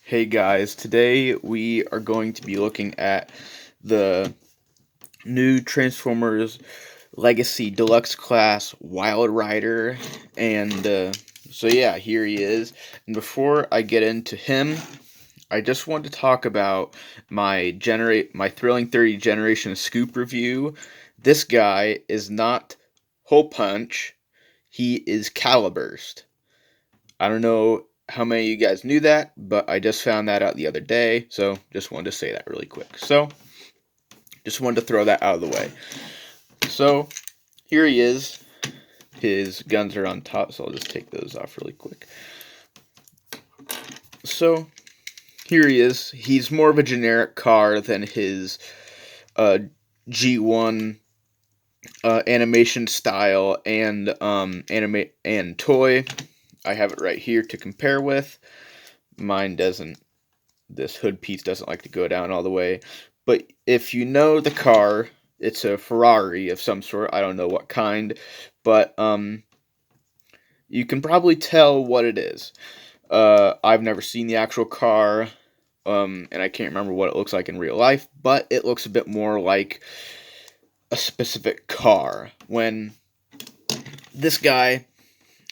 Hey guys, today we are going to be looking at the new Transformers Legacy Deluxe Class Wildrider, and so yeah, here he is. And before I get into him, I just want to talk about my Thrilling 30 Generation Scoop review. This guy is not Hole Punch, he is Caliburst. I don't know how many of you guys knew that, but I just found that out the other day, so just wanted to say that really quick. So, just wanted to throw that out of the way. So, here he is. His guns are on top, so I'll just take those off really quick. So, here he is. He's more of a generic car than his uh, G1 animation style and toy. I have it right here to compare with. Mine doesn't. This hood piece doesn't like to go down all the way. But if you know the car, it's a Ferrari of some sort. I don't know what kind, but you can probably tell what it is. I've never seen the actual car, and I can't remember what it looks like in real life, but it looks a bit more like a specific car. When this guy,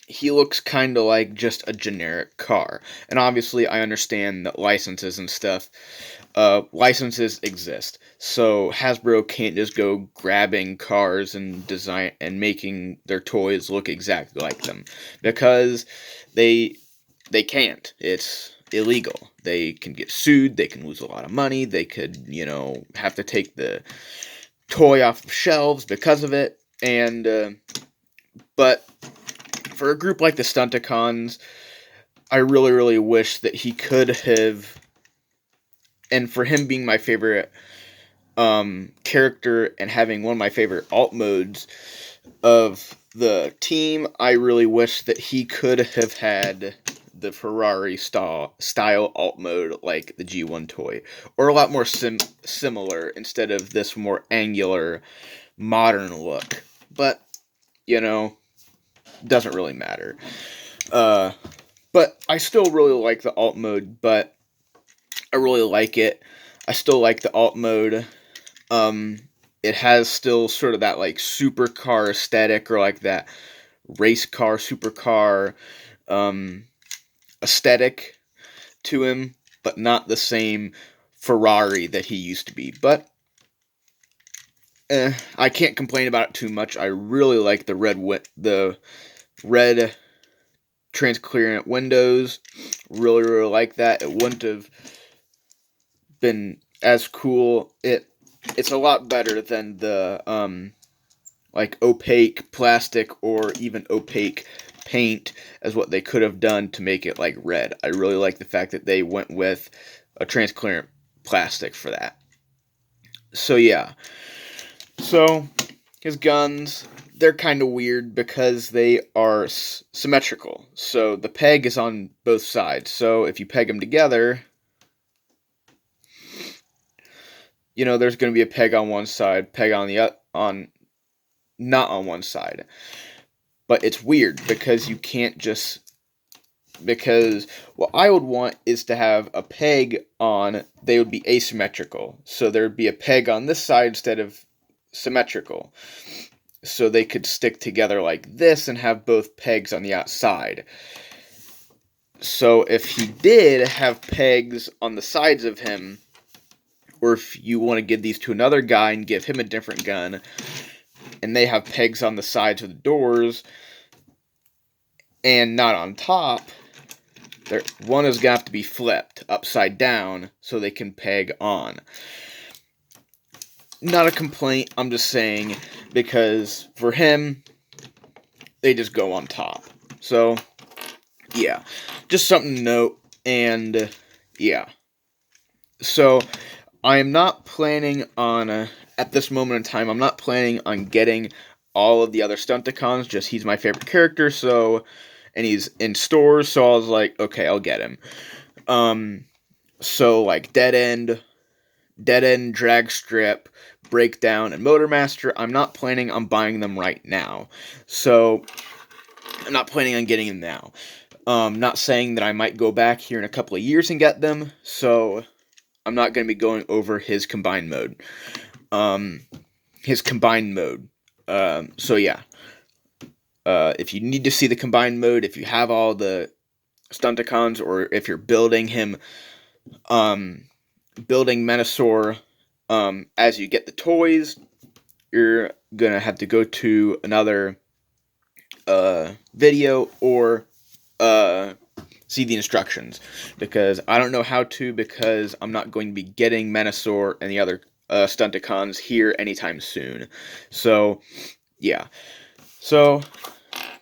he looks kind of like just a generic car. And obviously, I understand that licenses and stuff, licenses exist. So Hasbro can't just go grabbing cars and design and making their toys look exactly like them, because they can't. It's illegal. They can get sued. They can lose a lot of money. They could, have to take the toy off of shelves because of it. And but for a group like the Stunticons, I really, really wish that he could have, and for him being my favorite character and having one of my favorite alt modes of the team, I really wish that he could have had the Ferrari style alt mode like the G1 toy, or a lot more similar instead of this more angular modern look. But, doesn't really matter. But I still really like the alt mode, but I really like it. I still like the alt mode. It has still sort of that like supercar aesthetic, or like that race car, supercar aesthetic to him, but not the same Ferrari that he used to be. But I can't complain about it too much. I really like the red transparent windows. Really, really like that. It wouldn't have been as cool. It's a lot better than the like opaque plastic or even opaque paint as what they could have done to make it like red. I really like the fact that they went with a transparent plastic for that. So yeah. So his guns, they're kind of weird because they are symmetrical. So the peg is on both sides. So if you peg them together, there's going to be a peg on one side, peg on the on not on one side. But it's weird because you can't just, because what I would want is to have a peg on, they would be asymmetrical. So there would be a peg on this side instead of symmetrical. So they could stick together like this and have both pegs on the outside. So if he did have pegs on the sides of him, or if you want to give these to another guy and give him a different gun, and they have pegs on the sides of the doors and not on top, one is going to have to be flipped upside down so they can peg on. Not a complaint, I'm just saying, because for him, they just go on top. So, yeah, just something to note, and yeah. So, I am not planning on, at this moment in time, I'm not planning on getting all of the other Stunticons, just he's my favorite character, so, and he's in stores, so I was like, okay, I'll get him. So, like, Dead End, Drag Strip, Breakdown, and Motormaster, I'm not planning on buying them right now. So, I'm not planning on getting them now. Not saying that I might go back here in a couple of years and get them, so I'm not going to be going over his combined mode. His combined mode. So yeah. If you need to see the combined mode, if you have all the Stunticons, or if you're building him, building Menasor, as you get the toys, you're gonna have to go to another video, or see the instructions, because I don't know how to, because I'm not going to be getting Menasor and the other Stunticons here anytime soon. So yeah, so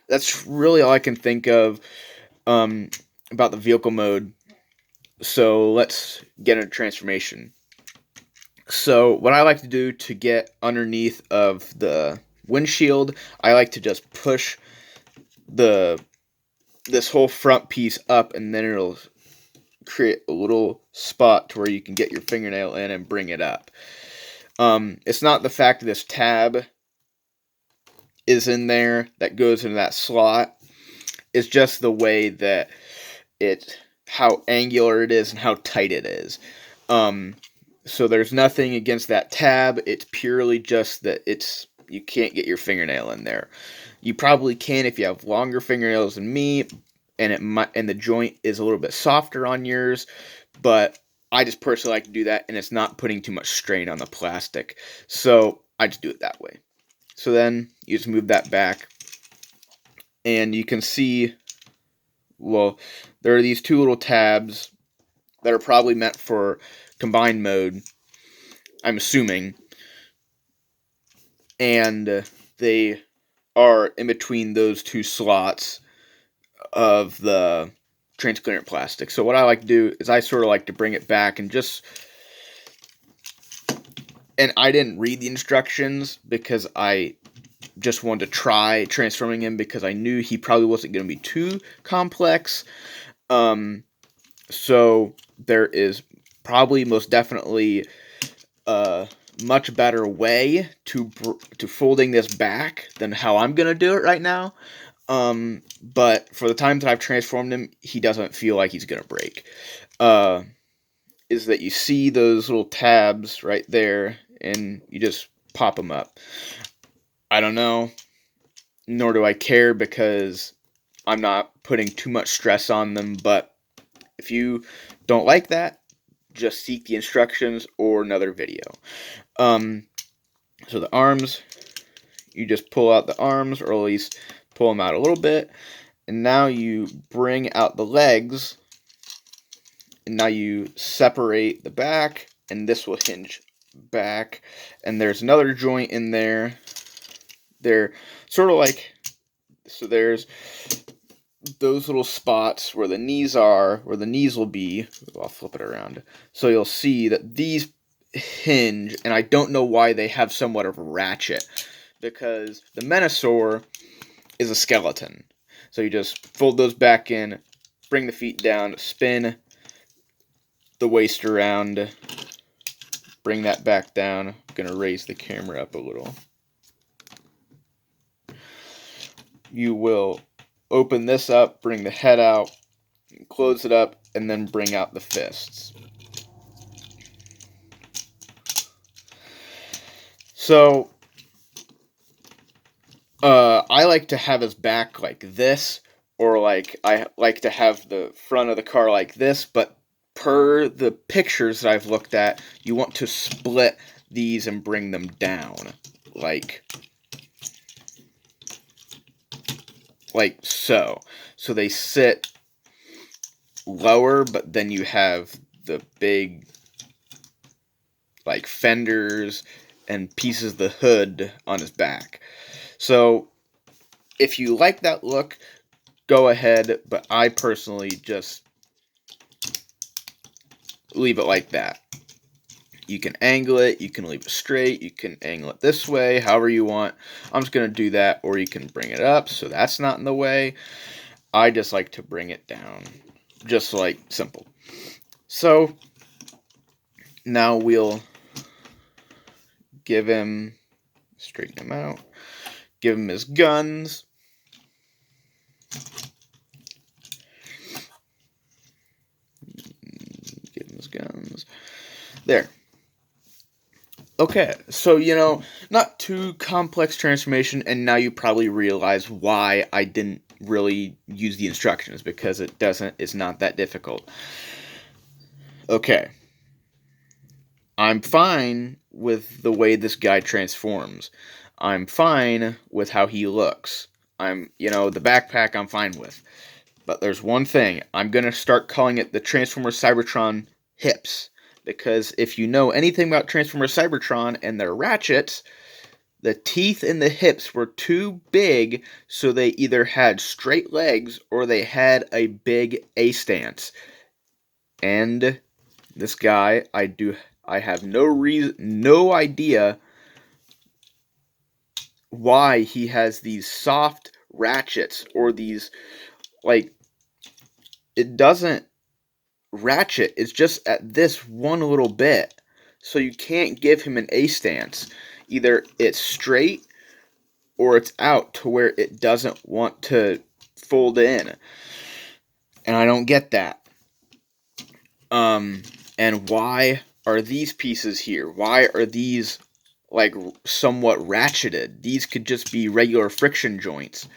that's really all I can think of about the vehicle mode. So let's get into transformation. So what I like to do to get underneath of the windshield, I like to just push this whole front piece up, and then it'll create a little spot to where you can get your fingernail in and bring it up. It's not the fact that this tab is in there that goes into that slot. It's just the way that how angular it is and how tight it is. So there's nothing against that tab. It's purely just that you can't get your fingernail in there. You probably can if you have longer fingernails than me, and the joint is a little bit softer on yours, but I just personally like to do that, and it's not putting too much strain on the plastic. So I just do it that way. So then you just move that back, and you can see, well, there are these two little tabs that are probably meant for combined mode, I'm assuming, and they are in between those two slots of the transparent plastic. So what I like to do is I sort of like to bring it back and I didn't read the instructions because I just wanted to try transforming him, because I knew he probably wasn't going to be too complex. So there is probably most definitely a much better way to folding this back than how I'm going to do it right now. But for the times that I've transformed him, he doesn't feel like he's going to break. Is that you see those little tabs right there, and you just pop them up. I don't know, nor do I care, because I'm not putting too much stress on them, but if you don't like that, just seek the instructions or another video. So the arms, you just pull out the arms, or at least pull them out a little bit, and now you bring out the legs, and now you separate the back, and this will hinge back, and there's another joint in there. They're sort of like, so there's those little spots where the knees are, where the knees will be. I'll flip it around. So you'll see that these hinge, and I don't know why they have somewhat of a ratchet, because the Menasor is a skeleton. So you just fold those back in, bring the feet down, spin the waist around, bring that back down. I'm going to raise the camera up a little. You will open this up, bring the head out, close it up, and then bring out the fists. So, I like to have his back like this, or like I like to have the front of the car like this, but per the pictures that I've looked at, you want to split these and bring them down, like so. So they sit lower, but then you have the big, like, fenders and pieces of the hood on his back. So if you like that look, go ahead, but I personally just leave it like that. You can angle it, you can leave it straight, you can angle it this way, however you want. I'm just going to do that, or you can bring it up so that's not in the way. I just like to bring it down, just like simple. So now we'll give him, straighten him out, give him his guns. guns. There. Okay, so, not too complex transformation, and now you probably realize why I didn't really use the instructions, because it's not that difficult. Okay. I'm fine with the way this guy transforms. I'm fine with how he looks. The backpack I'm fine with. But there's one thing. I'm going to start calling it the Transformers Cybertron hips. Because if you know anything about Transformers Cybertron and their ratchets, the teeth in the hips were too big, so they either had straight legs or they had a big A stance. And this guy, I have no idea why he has these soft ratchets or these, it doesn't ratchet. It's just at this one little bit. So you can't give him an A stance. Either it's straight or it's out to where it doesn't want to fold in. And I don't get that. And why are these pieces here? Why are these somewhat ratcheted? These could just be regular friction joints.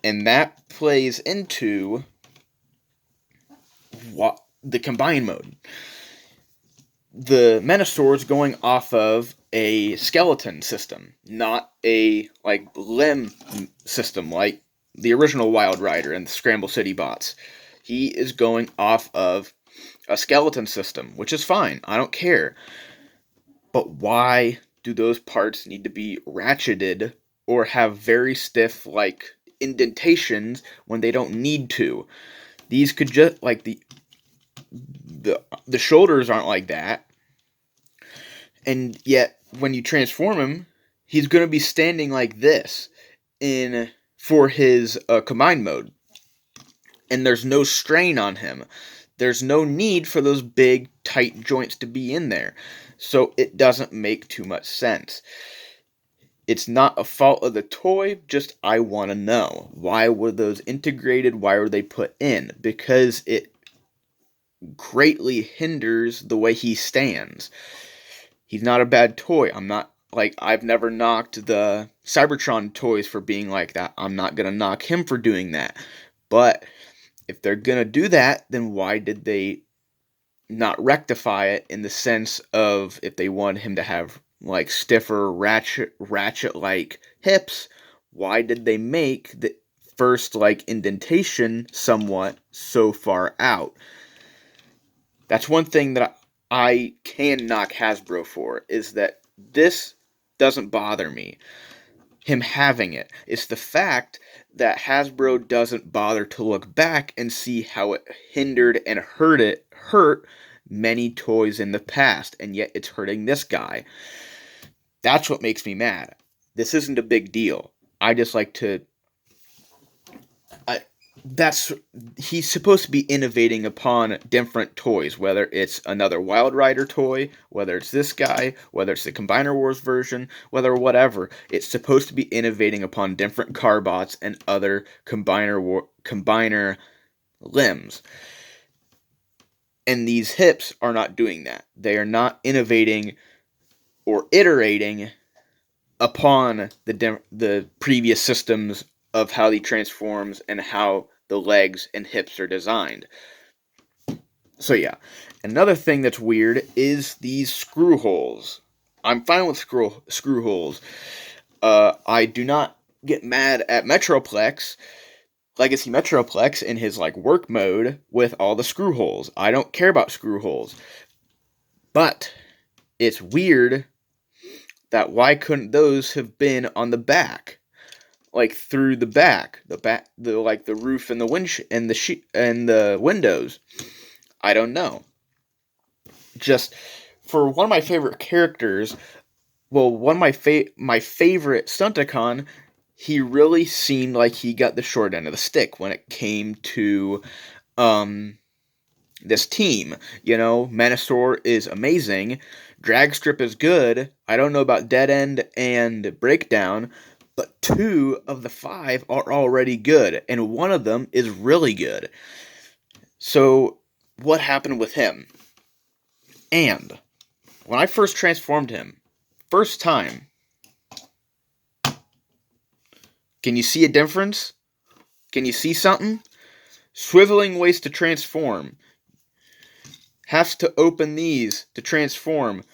And that plays into the combine mode. The Menasor is going off of a skeleton system, not a limb system like the original Wildrider and the Scramble City bots. He is going off of a skeleton system, which is fine. I don't care. But why do those parts need to be ratcheted or have very stiff indentations when they don't need to? These could just the shoulders aren't like that. And yet when you transform him, he's going to be standing like this for his combine mode. And there's no strain on him. There's no need for those big, tight joints to be in there. So it doesn't make too much sense. It's not a fault of the toy, just I want to know. Why were those integrated? Why were they put in? Because it greatly hinders the way he stands. He's not a bad toy. I've never knocked the Cybertron toys for being like that. I'm not going to knock him for doing that. But if they're going to do that, then why did they not rectify it in the sense of if they wanted him to have stiffer ratchet hips, why did they make the first indentation somewhat so far out? That's one thing that I can knock Hasbro for, is that this doesn't bother me, him having it. It's the fact that Hasbro doesn't bother to look back and see how it hindered and hurt many toys in the past, and yet it's hurting this guy. That's what makes me mad. This isn't a big deal. I just like to... he's supposed to be innovating upon different toys, whether it's another Wildrider toy, whether it's this guy, whether it's the Combiner Wars version, whatever. It's supposed to be innovating upon different Carbots and other Combiner limbs. And these hips are not doing that. They are not innovating or iterating upon the previous systems of how he transforms and how the legs and hips are designed. So yeah, another thing that's weird is these screw holes. I'm fine with screw holes. I do not get mad at Legacy Metroplex in his work mode with all the screw holes. I don't care about screw holes. But it's weird that why couldn't those have been on the back? Through the back, the roof and the and the windows. I don't know. Just for one of my favorite characters, one of my favorite Stunticon, he really seemed like he got the short end of the stick when it came to this team. Menasor is amazing, Dragstrip is good. I don't know about Dead End and Breakdown, but 2 of the 5 are already good, and one of them is really good. So what happened with him. And when I first transformed him, first time, can you see a difference? Can you see something? Swiveling ways to transform. Has to open these to transform.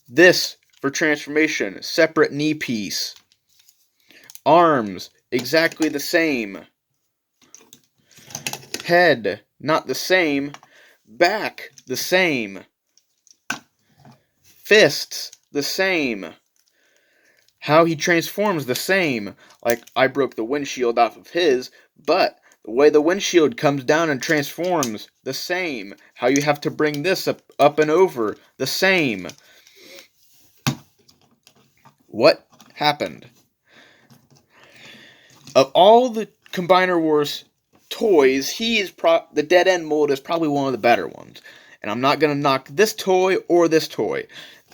This for transformation, separate knee piece. Arms, exactly the same. Head, not the same. Back, the same. Fists, the same. How he transforms, the same. Like, I broke the windshield off of his, but the way the windshield comes down and transforms, the same. How you have to bring this up and over, the same. What happened? Of all the Combiner Wars toys, the Dead End mold is probably one of the better ones. And I'm not going to knock this toy or this toy.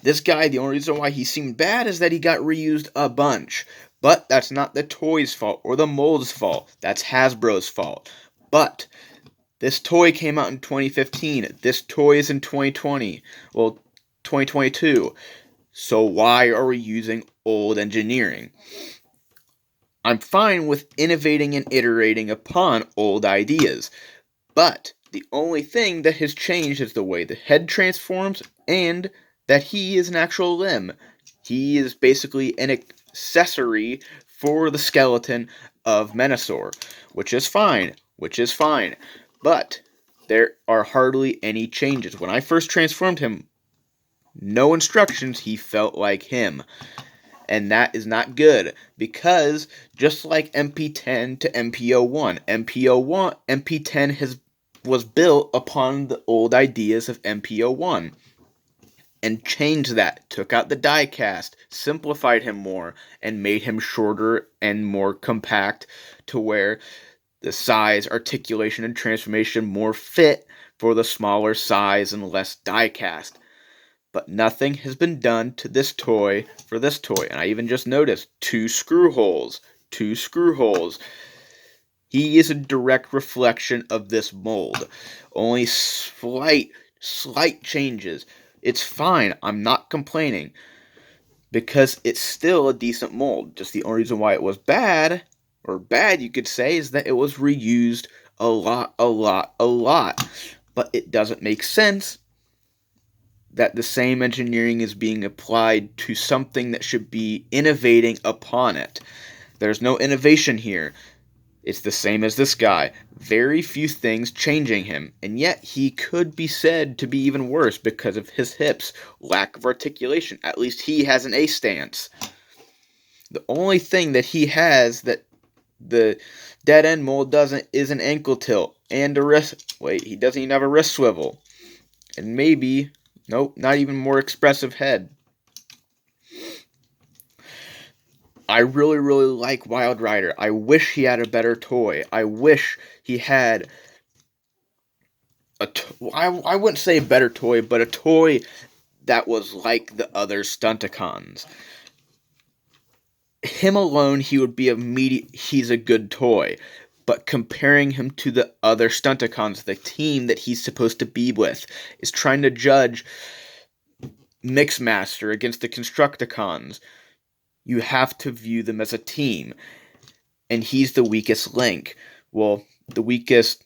This guy, the only reason why he seemed bad is that he got reused a bunch. But that's not the toy's fault or the mold's fault. That's Hasbro's fault. But this toy came out in 2015. This toy is in 2020. Well, 2022. So why are we using old engineering? I'm fine with innovating and iterating upon old ideas, but the only thing that has changed is the way the head transforms and that he is an actual limb. He is basically an accessory for the skeleton of Menasor, which is fine, but there are hardly any changes. When I first transformed him, no instructions, he felt like him. And that is not good, because just like MP10 to MPO1, MP10 was built upon the old ideas of MPO1 and changed that, took out the die cast, simplified him more, and made him shorter and more compact to where the size, articulation, and transformation more fit for the smaller size and less die cast. But nothing has been done to this toy for this toy. And I even just noticed 2 screw holes. 2 screw holes. He is a direct reflection of this mold. Only slight changes. It's fine. I'm not complaining. Because it's still a decent mold. Just the only reason why it was bad, or bad you could say, is that it was reused a lot. But it doesn't make sense that the same engineering is being applied to something that should be innovating upon it. There's no innovation here. It's the same as this guy. Very few things changing him, and yet he could be said to be even worse because of his hips, lack of articulation. At least he has an A stance. The only thing that he has that the Dead End mold doesn't is an ankle tilt and a wrist. Wait, he doesn't even have a wrist swivel. And maybe... Nope, not even more expressive head. I really like Wildrider. I wish he had a better toy. I wish he had I wouldn't say a better toy, but a toy that was like the other Stunticons. Him alone, he would be he's a good toy. But comparing him to the other Stunticons, the team that he's supposed to be with, is trying to judge Mixmaster against the Constructicons. You have to view them as a team. And he's the weakest link. Well, the weakest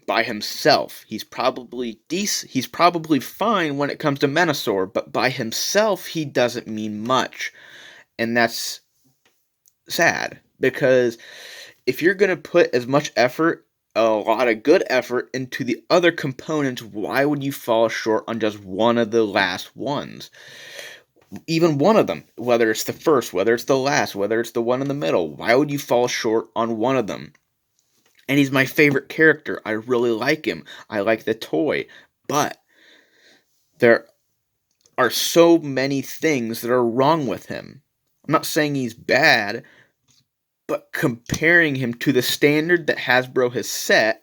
by himself. He's probably he's probably fine when it comes to Menasor, but by himself, he doesn't mean much. And that's sad, because if you're going to put as much effort, a lot of good effort, into the other components, why would you fall short on just one of the last ones? Even one of them, whether it's the first, whether it's the last, whether it's the one in the middle, why would you fall short on one of them? And he's my favorite character. I really like him. I like the toy. But there are so many things that are wrong with him. I'm not saying he's bad, but comparing him to the standard that Hasbro has set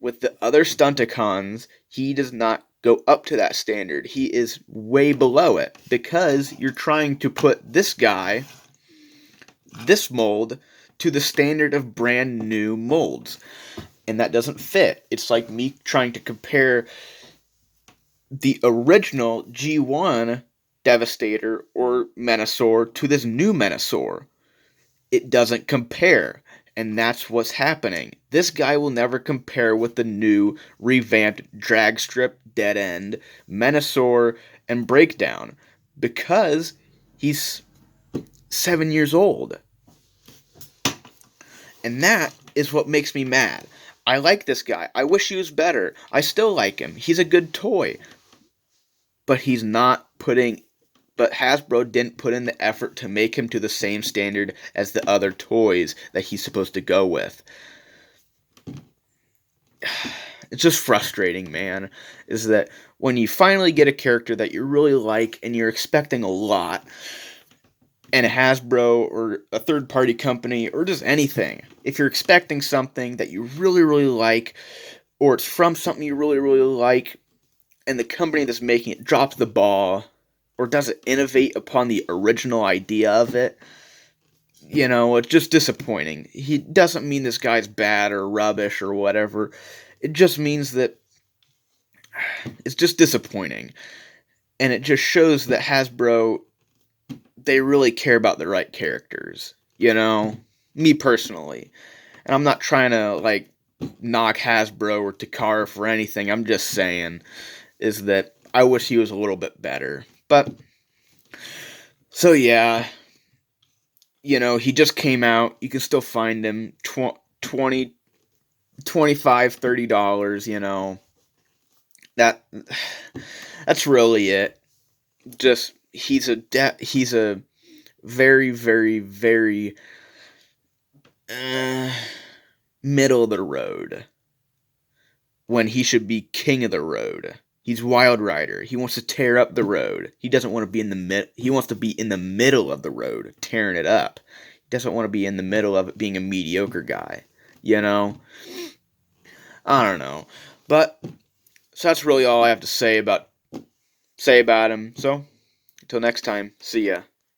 with the other Stunticons, he does not go up to that standard. He is way below it, because you're trying to put this guy, this mold, to the standard of brand new molds. and that doesn't fit. It's like me trying to compare the original G1 Devastator or Menasor to this new Menasor. It doesn't compare. And that's what's happening. This guy will never compare with the new, revamped Dragstrip, Dead End, Menasor, and Breakdown because he's 7 years old. And that is what makes me mad. I like this guy. I wish he was better. I still like him. He's a good toy. But he's not putting. But Hasbro didn't put in the effort to make him to the same standard as the other toys that he's supposed to go with. It's just frustrating, man. Is that when you finally get a character that you really like and you're expecting a lot, and Hasbro or a third party company or just anything, if you're expecting something that you really, really like, or it's from something you really, really like, and the company that's making it drops the ball or doesn't innovate upon the original idea of it, it's just disappointing. He doesn't mean this guy's bad or rubbish or whatever. It just means that it's just disappointing. And it just shows that Hasbro, they really care about the right characters. Me personally. And I'm not trying to, knock Hasbro or Takara for anything. I'm just saying is that I wish he was a little bit better. But, so yeah, he just came out. You can still find him $20, $25, $30, That's really it. Just, he's a very, very, very middle of the road when he should be king of the road. He's Wildrider. He wants to tear up the road. He doesn't want to be he wants to be in the middle of the road, tearing it up. He doesn't want to be in the middle of it, being a mediocre guy. I don't know. But so that's really all I have to say about him. So until next time, see ya.